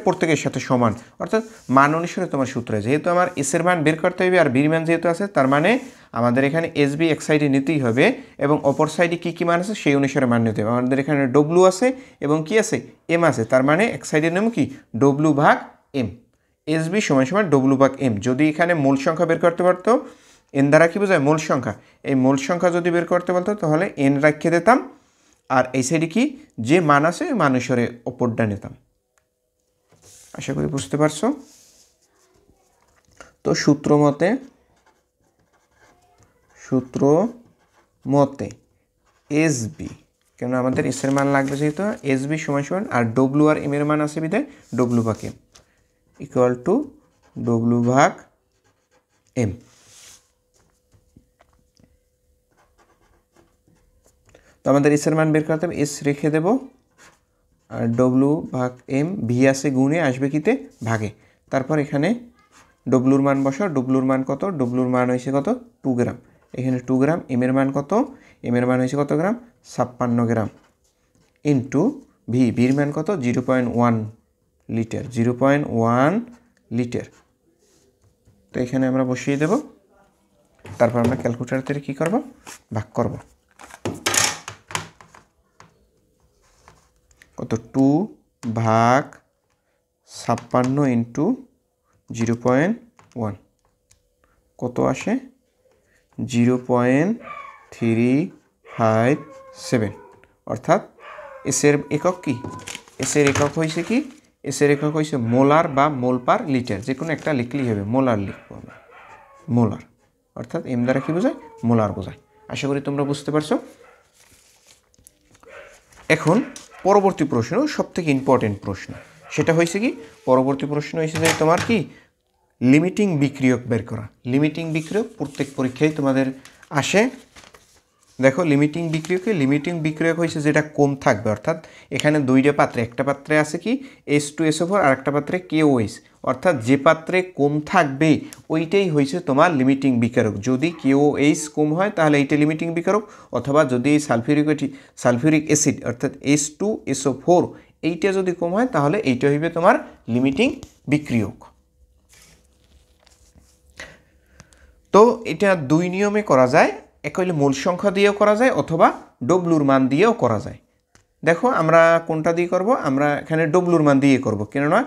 প্রত্যেকের সাথে সমান, অর্থাৎ মান অনুসারে তোমার সূত্র। যেহেতু আমার এস এর মান বের করতে হবে আর বির মান যেহেতু আছে, তার মানে আমাদের এখানে এস বি এক সাইডে নিতেই হবে এবং অপর সাইডে কী কী মান আছে সেই অনুসারে মান নিতে হবে। আমাদের এখানে ডব্লু আছে এবং কি আছে, এম আছে, তার মানে এক সাইডে নেব কি ডব্লু ভাগ এম, এস বি সমান সমান ডব্লু ভাগ এম। যদি এখানে মূল সংখ্যা বের করতে পারতো, এন দ্বারা কী বোঝায় মূল সংখ্যা, এই মূল সংখ্যা যদি বের করতে বলতো তাহলে এন রাখিয়ে দিতাম, আর এই সাইডে কি যে মান আছে মান অনুসারে অপরটা নিতাম। আশা করি বুঝতে পারছো। তো সূত্র মতে এস বি, কেন আমাদের এস এর মান লাগবে যেহেতু, এস বি সমান সমান আর ডব্লু আর এম এর মান আছে বিধায় ডব্লু ভাগ এম ইকুয়াল টু ডব্লু ভাগ এম। তো আমাদের এস এর মান বের করতে হবে, এস রেখে দেব আর ডব্লু ভাগ এম, ভি আছে গুণে আসবে কিতে ভাগে, তারপর এখানে ডব্লুর মান বসাও, ডব্লুর মান কত, ডব্লুর মান হয়েছে কত 2 গ্রাম, এখানে 2 গ্রাম, এম এর মান কত, এম এর মান হয়েছে কত গ্রাম 56 গ্রাম, ইন্টু ভি, ভির মান কত 0.1 লিটার, 0.1 লিটার। তো এখানে আমরা বসিয়ে দেব, তারপর আমরা ক্যালকুলেটর থেকে কী করব, ভাগ করব। কত 2 ভাগ 56 ইন্টু 0.1 কত আসে 0.357, অর্থাৎ এসের একক কি, এসের একক হয়েছে কি, এসের একক হয়েছে মোলার বা মোল পার লিটার, যে কোনো একটা লিখলেই হবে, মোলার লিখবো আমরা, মোলার, অর্থাৎ এম দ্বারা কি বোঝায় মোলার বোঝায়। আশা করি তোমরা বুঝতে পারছো। এখন পরবর্তী প্রশ্ন, সবথেকে ইম্পর্টেন্ট প্রশ্ন, সেটা হয়েছে কি, পরবর্তী প্রশ্ন হয়েছে যে তোমার কি লিমিটিং বিক্রিয়ক বের করা। লিমিটিং বিক্রিয়ক প্রত্যেক পরীক্ষায় তোমাদের আসে। দেখো লিমিটিং বিক্রিয়ক হয়েছে যেটা কম থাকবে, অর্থাৎ এখানে দুইটা পাত্রে, একটা পাত্রে আছে কি H2SO4 আর একটা পাত্রে KOH, অর্থাৎ যে পাত্রে কম থাকবে ওইটাই হয়েছে তোমার লিমিটিং বিক্রিয়ক। যদি KOH কম হয় তাহলে এইটা লিমিটিং বিক্রিয়ক, অথবা যদি এই সালফিউরিক অ্যাসিড অর্থাৎ H2SO4 এইটা যদি কম হয় তাহলে এইটা হইবে তোমার লিমিটিং বিক্রিয়ক। তো এটা দুই নিয়মে করা যায়, এক হইলে মূল সংখ্যা দিয়েও করা যায় অথবা ডব্লুর মান দিয়েও করা যায়। দেখো আমরা কোনটা দিয়ে করব, আমরা এখানে ডব্লুর মান দিয়ে করব, কেননা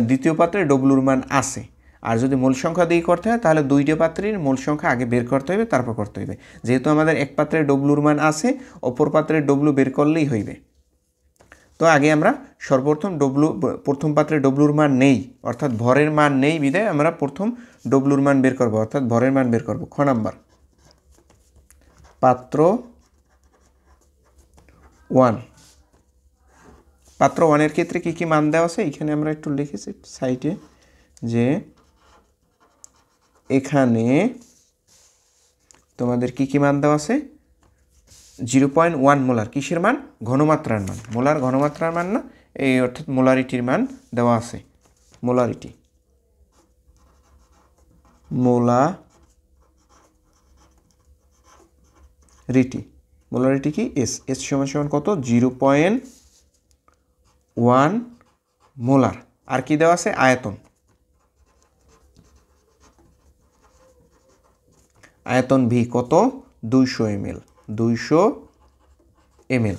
দ্বিতীয় পাত্রে ডব্লুর মান আছে। আর যদি মূল সংখ্যা দিয়ে করতে হয় তাহলে দুইটা পাত্রের মূল সংখ্যা আগে বের করতে হবে, তারপর করতে হবে। যেহেতু আমাদের এক পাত্রে ডব্লুর মান আছে, অপর পাত্রে ডব্লু বের করলেই হইবে। তো আগে আমরা সর্বপ্রথম প্রথম পাত্রে ডব্লুর মান নেই, অর্থাৎ ভরের মান নেই বিধায় আমরা প্রথম ডব্লুর মান বের করব, অর্থাৎ ভরের মান বের করব। খ নাম্বার পাত্র 1, পাত্র 1 এর ক্ষেত্রে কি কি মান দেওয়া আছে এখানে আমরা একটু লিখেছি সাইডে, যে এখানে তোমাদের কি কি মান দেওয়া আছে, 0.1 মোলার, কিসের মান, ঘনমাত্রার মান, মোলার ঘনমাত্রার মান না, এই অর্থাৎ মোলারিটির মান দেওয়া আছে। মোলারিটি কি এস সমান সমান কত 0.1 মোলার। আর কি দেওয়া আছে, আয়তন ভি কত 200 ml।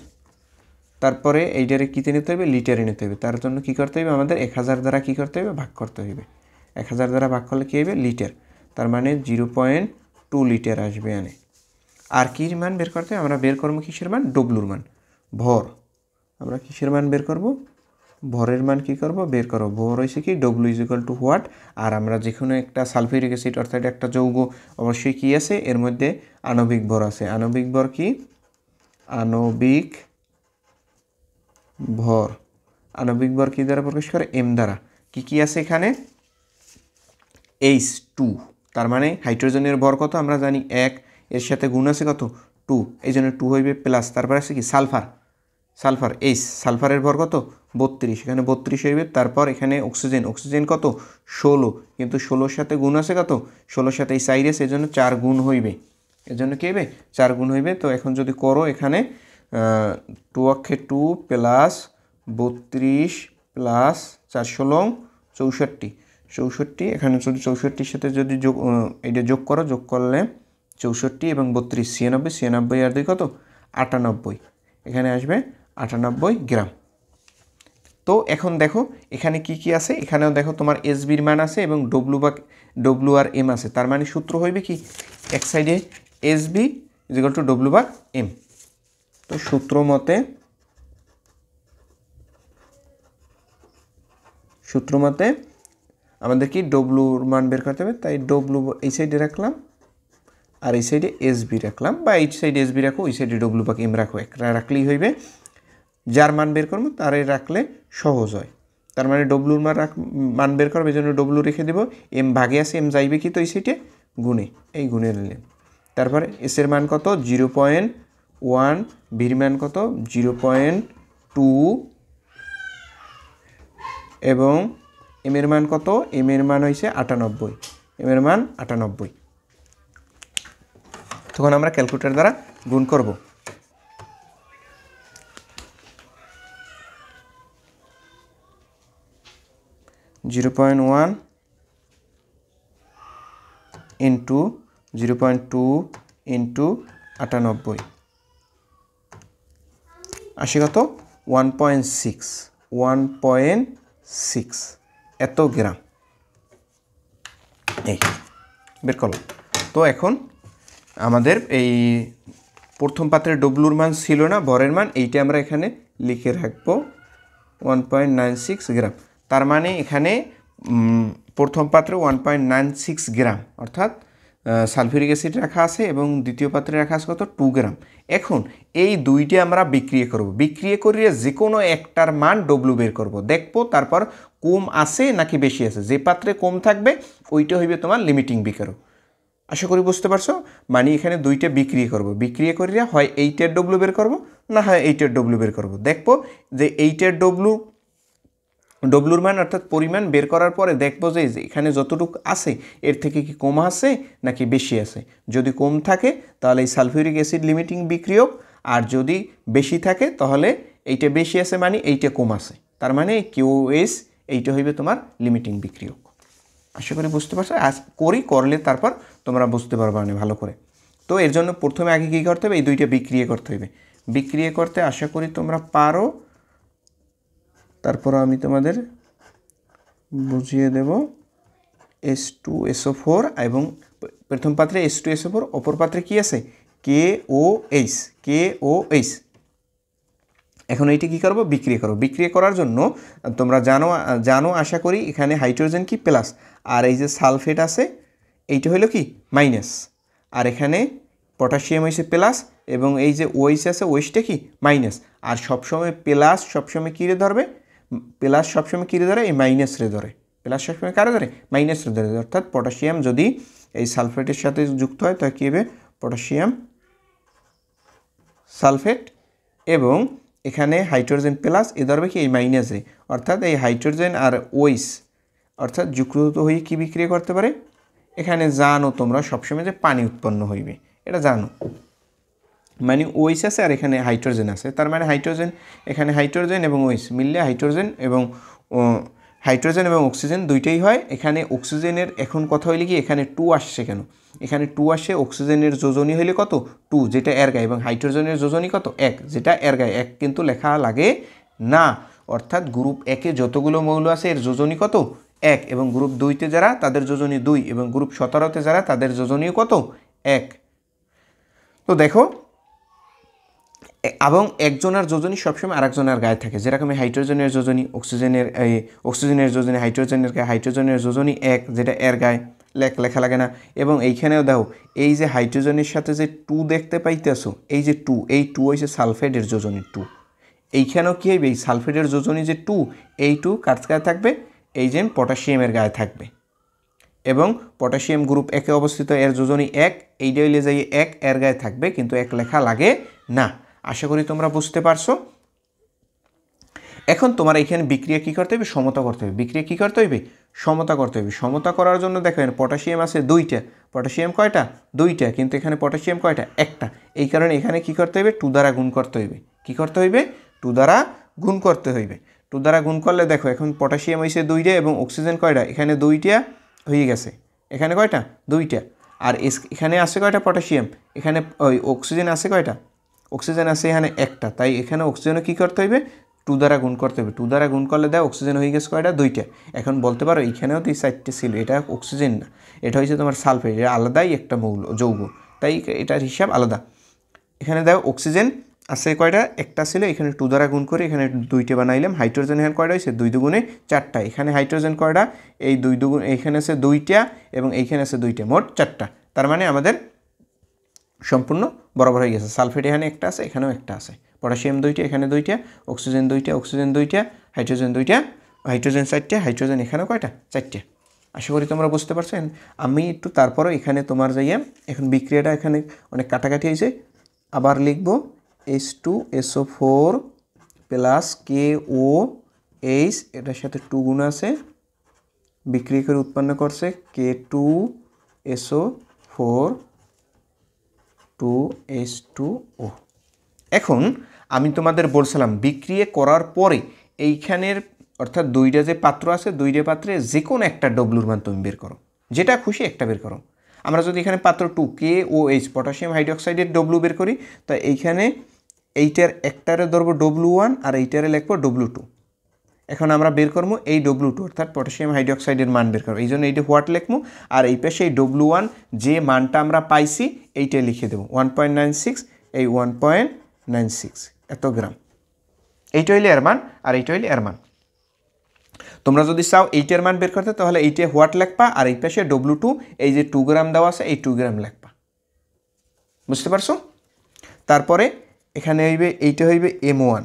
তারপরে এইটারে কিতে নিতে হবে, লিটারে নিতে হবে। তার জন্য কি করতে হবে, আমাদের 1000 দ্বারা কি করতে হবে, ভাগ করতে হবে। 1000 দ্বারা ভাগ করলে কি হবে, লিটার, তার মানে 0.2 লিটার আসবে এনে। আর কি মান বের করতে হবে, আমরা বের করবো কিসের মান, ডব্লুর মান, ভর। আমরা কিসের মান বের করব, ভরের মান কি করব, বের করব। ভর হয়েছে কি W is equal to what, আর আমরা যে কোনো একটা সালফিউরিক অ্যাসিড অর্থাৎ একটা যৌগ অবশ্যই কি আছে, এর মধ্যে আণবিক ভর আছে। আণবিক ভর কি, আণবিক ভর কি দ্বারা প্রকাশ করে, এম দ্বারা। কি কি আছে এখানে, H2, তার মানে হাইড্রোজেনের ভর কত আমরা জানি 1, এর সাথে গুণ আছে কত 2, এই জন্য 2 হইবে প্লাস। তারপর আছে কি সালফার, সালফার এইচ, সালফারের ভর কত 32, এখানে 32 হইবে। তারপর এখানে অক্সিজেন, অক্সিজেন কত 16, কিন্তু 16-র সাথে গুণ আছে কত 16-র সাথে এই সাইড আছে, এজন্য 4 গুণ হইবে, এজন্য কি হবে 4 গুণ হইবে। তো এখন যদি করো এখানে 2 অক্ষে 2 প্লাস 32 প্লাস 4 16 64, 64 এখানে যদি 64-র সাথে যদি যোগ এইটা যোগ করো, যোগ করলে 64 এবং 32 96, 96 আর 2 কত 98, এখানে আসবে 98 গ্রাম। তো এখন দেখো এখানে কি কি আছে, এখানেও দেখো তোমার এসবির মান আছে এবং ডব্লু আর এম আছে। তার মানে সূত্র হইবে কি এক সাইডে এসবি ইকুয়াল টু ডব্লু/এম। তো সূত্র মতে আমাদের কি ডব্লুর মান বের করতে হবে, তাই ডব্লু এই সাইডে রাখলাম আর এই সাইডে এসবি রাখলাম, বা এই সাইডে এসবি রাখো, ওই সাইডে ডব্লু/এম রাখো, একটা রাখলেই হইবে। যার মান বের করবো তারে রাখলে সহজ হয়। তার মানে ডব্লুর মান বের করবে, এই জন্য ডব্লু রেখে দেবো, এম ভাগে আছে, এম যাইবে কি তো এই সাইডে গুণে, এই গুণে নিলেন। তারপরে এসের মান কত 0.1, বির মান কত 0.2 এবং এম এর মান কত, এম এর মান হয়েছে 98, এম এর মান 98। তখন আমরা ক্যালকুলেটর দ্বারা গুণ করব। (0.1 ইন্টু 0.2 ইন্টু 98 আসে কত 1.6 এত গ্রাম, এই বের করলাম। তো এখন আমাদের এই প্রথম পাত্রের ডব্লুর মান ছিল না, ভরের মান, এইটা আমরা এখানে লিখে রাখবো 1.96 গ্রাম। তার মানে এখানে প্রথম পাত্রে 1.96 গ্রাম অর্থাৎ সালফিউরিক অ্যাসিড রাখা আছে এবং দ্বিতীয় পাত্রে রাখা আছে কত 2 গ্রাম। এখন এই দুইটি আমরা বিক্রিয়া করব, বিক্রিয়া করিয়ে যে কোনো একটার মান ডব্লু বের করব, দেখবো তারপর কম আছে নাকি বেশি আছে। যে পাত্রে কম থাকবে ওইটা হইবে তোমার লিমিটিং বিক্রিয়া। আশা করি বুঝতে পারছো। মানে এখানে দুইটা বিক্রিয়া করব, বিক্রিয়া করিয়া হয় এইটার ডব্লু বের করব, না হয় এইটার ডব্লু বের করব। দেখবো যে এইটার ডব্লুর মান অর্থাৎ পরিমাণ বের করার পরে দেখবো যে এখানে যতটুকু আছে এর থেকে কি কম আছে নাকি বেশি আছে। যদি কম থাকে তাহলে এই সালফিউরিক অ্যাসিড লিমিটিং বিক্রিয়ক, আর যদি বেশি থাকে তাহলে এইটা বেশি আছে মানে এইটা কম আছে, তার মানে কিউএস এইটা হইবে তোমার লিমিটিং বিক্রিয়ক। আশা করি বুঝতে পারছো। আজ করলে তারপর তোমরা বুঝতে পারবে না ভালো করে। তো এর জন্য প্রথমে আগে কী করতে হবে, এই দুইটা বিক্রিয়া করতে হবে। বিক্রিয়া করতে আশা করি তোমরা পারো, তারপর আমি তোমাদের বুঝিয়ে দেব। H2SO4 এবং প্রথম পাত্রে H2SO4, অপর পাত্রে কি আছে KOH। এখন এইটা কী করবো, বিক্রিয়া করবো। বিক্রিয়া করার জন্য তোমরা জানো আশা করি এখানে হাইড্রোজেন কি প্লাস, আর এই যে সালফেট আছে এইটা হলো কি মাইনাস, আর এখানে পটাশিয়াম হয়েছে প্লাস এবং এই যে ওইস আছে ওইসটা কি মাইনাস। আর সবসময় প্লাস সবসময় কী রে ধরবে, প্লাস সবসময় কী রে ধরে, এই মাইনাস রে ধরে। প্লাস সবসময় কারে ধরে, মাইনাস রে ধরে। অর্থাৎ পটাশিয়াম যদি এই সালফেটের সাথে যুক্ত হয় তাহলে কী হবে পটাশিয়াম সালফেট, এবং এখানে হাইড্রোজেন প্লাস এ ধরবে কি এই মাইনাস রে। অর্থাৎ এই হাইড্রোজেন আর ওইস অর্থাৎ যুক্ত হয়ে কী বিক্রিয়া করতে পারে, এখানে জানো তোমরা সবসময় যে পানি উৎপন্ন হইবে, এটা জানো। মানে ওইস আছে আর এখানে হাইড্রোজেন আছে, তার মানে হাইড্রোজেন, এখানে হাইড্রোজেন এবং ওইস মিললে হাইড্রোজেন এবং অক্সিজেন দুইটাই হয়। এখানে অক্সিজেনের এখন কথা হইলে কি এখানে 2 আসছে কেন, এখানে 2 আসে, অক্সিজেনের যোজনী হইলে কত 2 যেটা এর গায়ে, এবং হাইড্রোজেনের যোজনী কত 1 যেটা এর গায়ে। 1 কিন্তু লেখা লাগে না, অর্থাৎ গ্রুপ 1-এ যতগুলো মৌল আছে এর যোজনী কত 1, এবং গ্রুপ 2-তে যারা তাদের যোজনী 2, এবং গ্রুপ 17-তে যারা তাদের যোজনীও কত 1। তো দেখো, এবং একজনের যোজনী সবসময় আরেকজনের গায়ে থাকে। যেরকম হাইড্রোজেনের যোজনী অক্সিজেনের যোজনী হাইড্রোজেনের গায়ে, হাইড্রোজেনের যোজনী 1 যেটা এর গায়ে, লেখা লাগে না। এবং এইখানেও দেখো এই যে হাইড্রোজেনের সাথে যে 2 দেখতে পাইতেছো, এই যে 2, এই 2 হচ্ছে সালফেটের যোজনী 2। এইখানেও কী হইবে, এই সালফেটের যোজনী যে 2, এই 2 কার গায়ে থাকবে, এই যে পটাশিয়ামের গায়ে থাকবে। এবং পটাশিয়াম গ্রুপ 1-এ অবস্থিত, এর যোজনী 1, এইটা হইলে যাই 1 এর গায়ে থাকবে, কিন্তু 1 লেখা লাগে না। আশা করি তোমরা বুঝতে পারছো। এখন তোমার এখানে বিক্রিয়া কী করতে হবে, সমতা করতে হবে। বিক্রিয়া কী করতে হবে, সমতা করতে হবে। সমতা করার জন্য দেখো পটাশিয়াম আছে 2টা, পটাশিয়াম কয়টা, 2টা, কিন্তু এখানে পটাশিয়াম কয়টা, 1টা। এই কারণে এখানে কী করতে হবে, 2 দ্বারা গুণ করতে হইবে। কী করতে হইবে, 2 দ্বারা গুণ করতে হইবে। 2 দ্বারা গুণ করলে দেখো এখন পটাশিয়াম হয়েছে 2টা এবং অক্সিজেন কয়টা, এখানে 2টা হয়ে গেছে। এখানে কয়টা, 2টা। আর এখানে আছে কয়টা পটাশিয়াম, এখানে ওই অক্সিজেন আছে কয়টা, অক্সিজেন আছে এখানে 1টা। তাই এখানে অক্সিজেনও কী করতে হইবে, 2 দ্বারা গুণ করতে হবে। 2 দ্বারা গুণ করলে দেয় অক্সিজেন হয়ে গেছে কয়টা, 2টা। এখন বলতে পারো এইখানেও তো 4টে ছিল, এটা অক্সিজেন না, এটা হচ্ছে তোমার সালফেট, এটা আলাদাই একটা যৌগ, তাই এটার হিসাব আলাদা। এখানে দেখো অক্সিজেন আছে কয়টা, 1টা ছিল, এখানে 2 দ্বারা গুণ করে এখানে 2টে বানাইলাম। হাইড্রোজেন এখানে কয়টা হয়েছে, 2 দুগুণে 4টা। এখানে হাইড্রোজেন কয়টা, এই 2 দুগুণ, এইখানে আছে 2টা এবং এইখানে আছে 2টা, মোট 4টা। তার মানে আমাদের সম্পূর্ণ বরাবর হয়ে গেছে। সালফেট এখানে 1টা আছে, এখানেও 1টা আছে। পটাশিয়াম 2টা, এখানে 2টা, অক্সিজেন 2টা, অক্সিজেন 2টা, হাইড্রোজেন 2টা, হাইড্রোজেন 4টে, হাইড্রোজেন এখানেও কয়টা, 4টে। আশা করি তোমরা বুঝতে পারছেন। আমি একটু তারপরেও এখানে তোমার যাইয়া এখন বিক্রিয়াটা এখানে অনেক কাটাকাটি হয়েছে, আবার লিখব H2SO4 প্লাস KOH, এটার সাথে 2 গুণ আছে, বিক্রিয়া করে উৎপন্ন করছে K2SO4 2H2O। এখন আমি তোমাদের বলছিলাম বিক্রিয়া করার পরে এইখানের অর্থাৎ 2টা যে পাত্র আছে, 2টা পাত্রে যে কোনো একটা ডব্লুর মান তুমি বের করো, যেটা খুশি একটা বের করো। আমরা যদি এখানে পাত্র 2 KOH পটাশিয়াম হাইড্রোক্সাইডের ডব্লু বের করি, তো এইখানে এইটার একটারে ধরবো W1 আর এইটারে লিখবো W2। এখন আমরা বের করবো এই W2 অর্থাৎ পটাশিয়াম হাইড্রোক্সাইডের মান বের করবো, এই জন্য এইটা হোয়াট লিখবো, আর এই পাশে এই W1 যে মানটা আমরা পাইছি এইটা লিখে দেবো 1.96, এই 1.96 এত গ্রাম। এইটা হইলে এর মান আর এইটা হইলে এর মান। তোমরা যদি চাও এইটার মান বের করতে তাহলে এইটা হোয়াট লিখবা, আর এই পাশে W2 এই যে 2 গ্রাম দেওয়া আছে এই 2 গ্রাম লিখবা। বুঝতে পারছো? তারপরে এখানে হইবে এইটা হইবে M1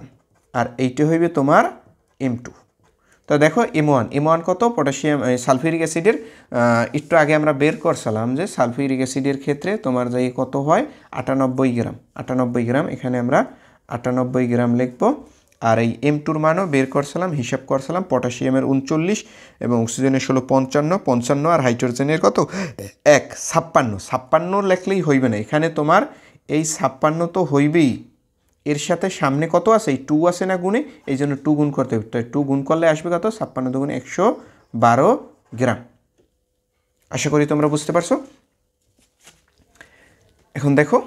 আর এইটা হইবে তোমার M2। তো দেখো M1 কত, পটাশিয়াম সালফিউরিক অ্যাসিডের একটু আগে আমরা বের করছিলাম যে সালফিউরিক অ্যাসিডের ক্ষেত্রে তোমার যাই কত হয় 98 গ্রাম। 98 গ্রাম, এখানে আমরা 98 গ্রাম লিখব। আর এই M2-র মানও বের করছিলাম, হিসাব করছিলাম, পটাশিয়ামের 39 এবং অক্সিজেনের 55 আর হাইড্রোজেনের কত 56 লেখলেই হইবে না, এখানে তোমার এই 56 তো হইবেই, এর সাথে সামনে কত আছে, এই 2 আছে না গুণে, এই জন্য 2 গুণ করতে হবে। তো 2 গুণ করলে আসবে কত, 56 দুগুণে 112 গ্রাম। আশা করি তোমরা বুঝতে পারছো। এখন দেখো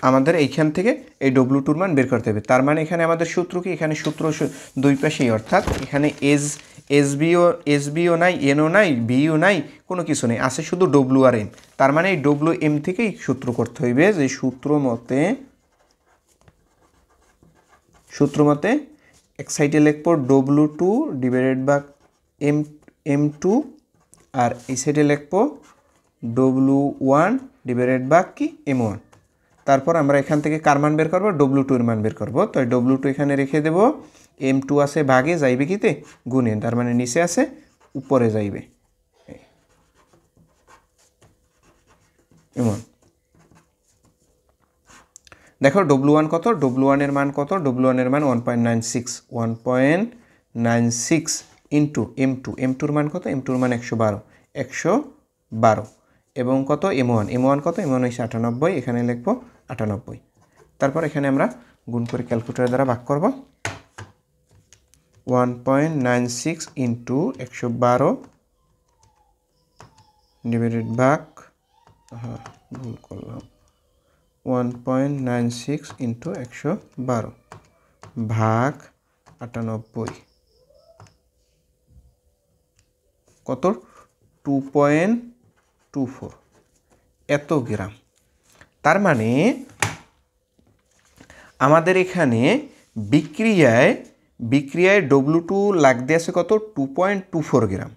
আমাদের এইখান থেকে এই W2-র মান বের করতে হবে। তার মানে এখানে আমাদের সূত্র কি, এখানে সূত্র দুই পাশেই, অর্থাৎ এখানে এসবিও নাই, এনও নাই, বিও নাই, কোনো কিছু নেই, আছে শুধু W আর M। তার মানে এই WM থেকেই সূত্র করতে হইবে, যে সূত্র মতে এক সাইডে লিখব W2 ডিভাইডেড বাই M2 আর এই সাইডে লিখব W1 ডিভাইডেড বাই কি M1। তারপর আমরা এখান থেকে কার মান বের করবো, W2 এর মান বের করবো। তো W2 এখানে রেখে দেব, M2 আছে ভাগে যাইবে কিতে গুণে, তার মানে নিচে আছে উপরে যাইবে এমন। দেখো W1 কত, W1 এর মান কত, W1 এর মান 1.96 ইন্টু M2-এর মান কত, M2-এর মান 112 এবং কত M1 কত, M1 হচ্ছে 98, এখানে লিখবো 98। তারপর এখানে আমরা গুণ করে ক্যালকুলেটর দ্বারা ভাগ করব, 1.96 ইন্টু 112 ডিভাইডেড ভাগ, ভুল করলাম, 1.96 ইন্টু 112 ভাগ 98 কত, 2.24 এত গ্রাম। তার মানে আমাদের এখানে বিক্রিয়ায় W2 লাগতে আছে কত, 2.24 গ্রাম,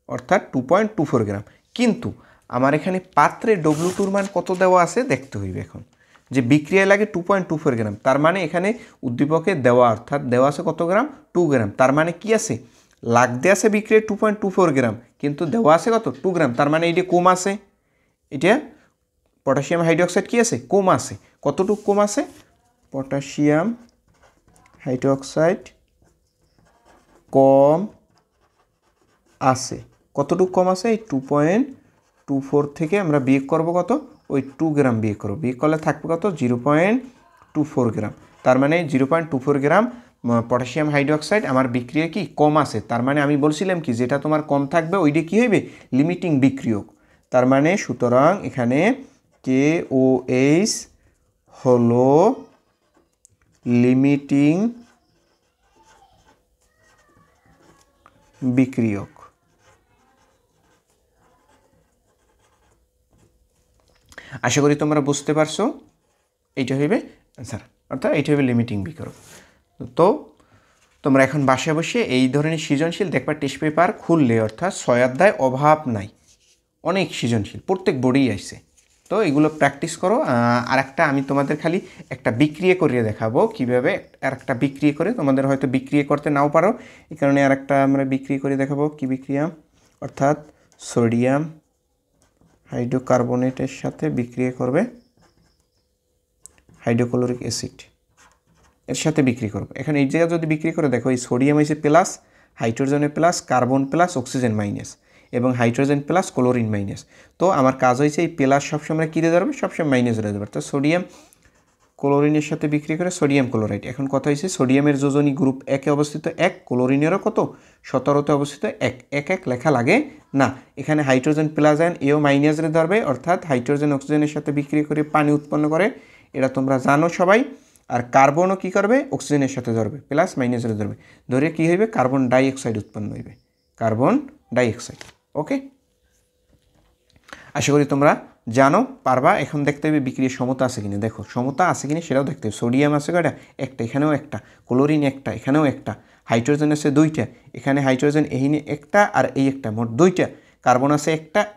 অর্থাৎ 2.24 গ্রাম। কিন্তু আমার এখানে পাত্রে W2-র মান কত দেওয়া আছে দেখতে হইবে। এখন যে বিক্রিয়ায় লাগে 2.24 গ্রাম, তার মানে এখানে উদ্দীপকে দেওয়া, অর্থাৎ দেওয়া আছে কত গ্রাম, 2 গ্রাম। তার মানে কি আছে, লাগতে আছে বিক্রিয়ায় 2.24 গ্রাম, কিন্তু দেওয়া আছে কত, 2 গ্রাম। তার মানে এটা কম আছে, এটা পটাশিয়াম হাইড্রোক্সাইড কি আছে, কম আছে। কতটুকু কম আছে, পটাশিয়াম হাইড্রোক্সাইড কম আছে। কতটুকু কম আছে? এই 2.24 থেকে আমরা বিয়োগ করব কত? ওই 2 গ্রাম বিয়োগ করব। বিয়োগ করলে থাকবে কত? 0.24 গ্রাম। তার মানে 0.24 গ্রাম পটাশিয়াম হাইড্রোক্সাইড আমার বিক্রিয়া কি কম আছে। তার মানে আমি বলছিলাম কি যেটা তোমার কম থাকবে ওইটা কি হইবে? লিমিটিং বিক্রিয়ক। তার মানে সুতরাং এখানে KOH হলো লিমিটিং বিক্রিয়ক। আশা করি তোমরা বুঝতে পারছো। এইটা হইবে আনসার, অর্থাৎ এইটা হইবে লিমিটিং বিক্রিয়ক। তো তোমরা এখন বাসায় বসে এই ধরনের সৃজনশীল দেখবা টেস্ট পেপার খুললে, অর্থাৎ 6 অধ্যায় অভাব নাই, অনেক সৃজনশীল প্রত্যেক বোর্ডেই আসছে। তো এগুলো প্র্যাকটিস করো। আর একটা আমি তোমাদের খালি একটা বিক্রিয়া করিয়ে দেখাবো কীভাবে, আর একটা বিক্রিয়া করে তোমাদের হয়তো বিক্রিয়া করতে নাও পারো, এই কারণে আর একটা আমরা বিক্রিয়া করে দেখাবো। কি বিক্রিয়া? অর্থাৎ সোডিয়াম হাইড্রোকার্বনেটের সাথে বিক্রিয়া করবে হাইড্রোক্লোরিক অ্যাসিড, এর সাথে বিক্রি করবে। এখানে এই জায়গায় যদি বিক্রি করে দেখো, এই সোডিয়াম হয়েছে প্লাস, হাইড্রোজেনে plus, carbon plus, oxygen minus এবং হাইড্রোজেন প্লাস, ক্লোরিন মাইনাস। তো আমার কাজ হয়েছে এই প্লাস সবসময় কী দিয়ে ধরবে? সবসময় মাইনাস ধরে দেবে। তো সোডিয়াম ক্লোরিনের সাথে বিক্রি করে সোডিয়াম ক্লোরাইড। এখন কথা হয়েছে সোডিয়ামের যোজনী গ্রুপ 1-এ অবস্থিত 1, ক্লোরিনেরও কত? 17-তে অবস্থিত 1। 1 লেখা লাগে না। এখানে হাইড্রোজেন প্লাস আয়ন এও মাইনাসে ধরবে, অর্থাৎ হাইড্রোজেন অক্সিজেনের সাথে বিক্রি করে পানি উৎপন্ন করে, এটা তোমরা জানো সবাই। আর কার্বনও কী করবে? অক্সিজেনের সাথে ধরবে, প্লাস মাইনাসে ধরবে, ধরে কী হইবে? কার্বন ডাইঅক্সাইড উৎপন্ন হইবে, কার্বন ডাইঅক্সাইড। ওকে, আশা করি তোমরা জানো, পারবা। এখন দেখতে হবে বিক্রিয়ার সমতা আছে কিনা। দেখো সমতা আছে কিনা সেটাও দেখতে হবে। সোডিয়াম আছে কয়টা? একটা, এখানেও একটা। ক্লোরিন একটা, এখানেও একটা। হাইড্রোজেন আছে 2টা, এখানে হাইড্রোজেন এইখানে একটা আর এই একটা, মোট 2টা। কার্বন আছে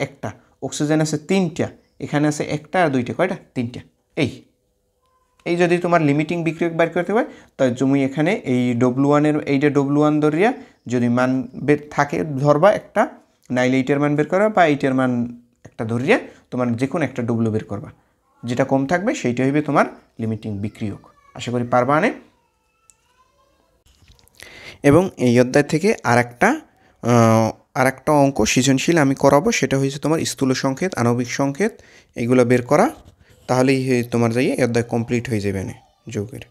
একটা। অক্সিজেন আছে 3টা, এখানে আছে একটা আর 2টা, কয়টা? 3টা। এই যদি তোমার লিমিটিং বিক্রিয়ক বের করতে হয়, তাই তুমি এখানে এই W1-এর এইটা W1 ধরিয়া যদি মান বের থাকে ধরবা একটা, নাইলে এইটার মান বের করবা, বা এইটার মান একটা ধরিয়া তোমার যে কোনো একটা W বের করবা, যেটা কম থাকবে সেইটা হইবে তোমার লিমিটিং বিক্রিয়ক। আশা করি পারবা আনে। এবং এই অধ্যায় থেকে আরেকটা অঙ্ক সৃজনশীল আমি করাবো, সেটা হয়েছে তোমার স্থূল সংকেত, আণবিক সংকেত, এগুলো বের করা। তাহলেই তোমার যাইয়ে এই অধ্যায় কমপ্লিট হয়ে যাবে না যৌগের।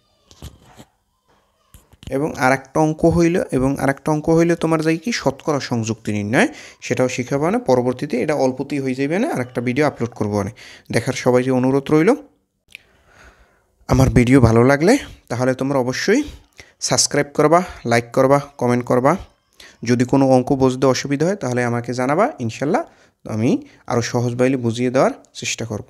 এবং আরেকটা অঙ্ক হইলে তোমার যাই কি শতকরা সংযুক্তি নির্ণয়, সেটাও শিখাবো না পরবর্তীতে। এটা অল্পতেই হয়ে যাবে না, আরেকটা ভিডিও আপলোড করবো না। দেখার সবাইকে অনুরোধ রইল। আমার ভিডিও ভালো লাগলে তাহলে তোমরা অবশ্যই সাবস্ক্রাইব করবা, লাইক করবা, কমেন্ট করবা। যদি কোনো অঙ্ক বুঝতে অসুবিধা হয় তাহলে আমাকে জানাবা, ইনশাল্লাহ আমি আরও সহজভাবে বুঝিয়ে দেওয়ার চেষ্টা করব।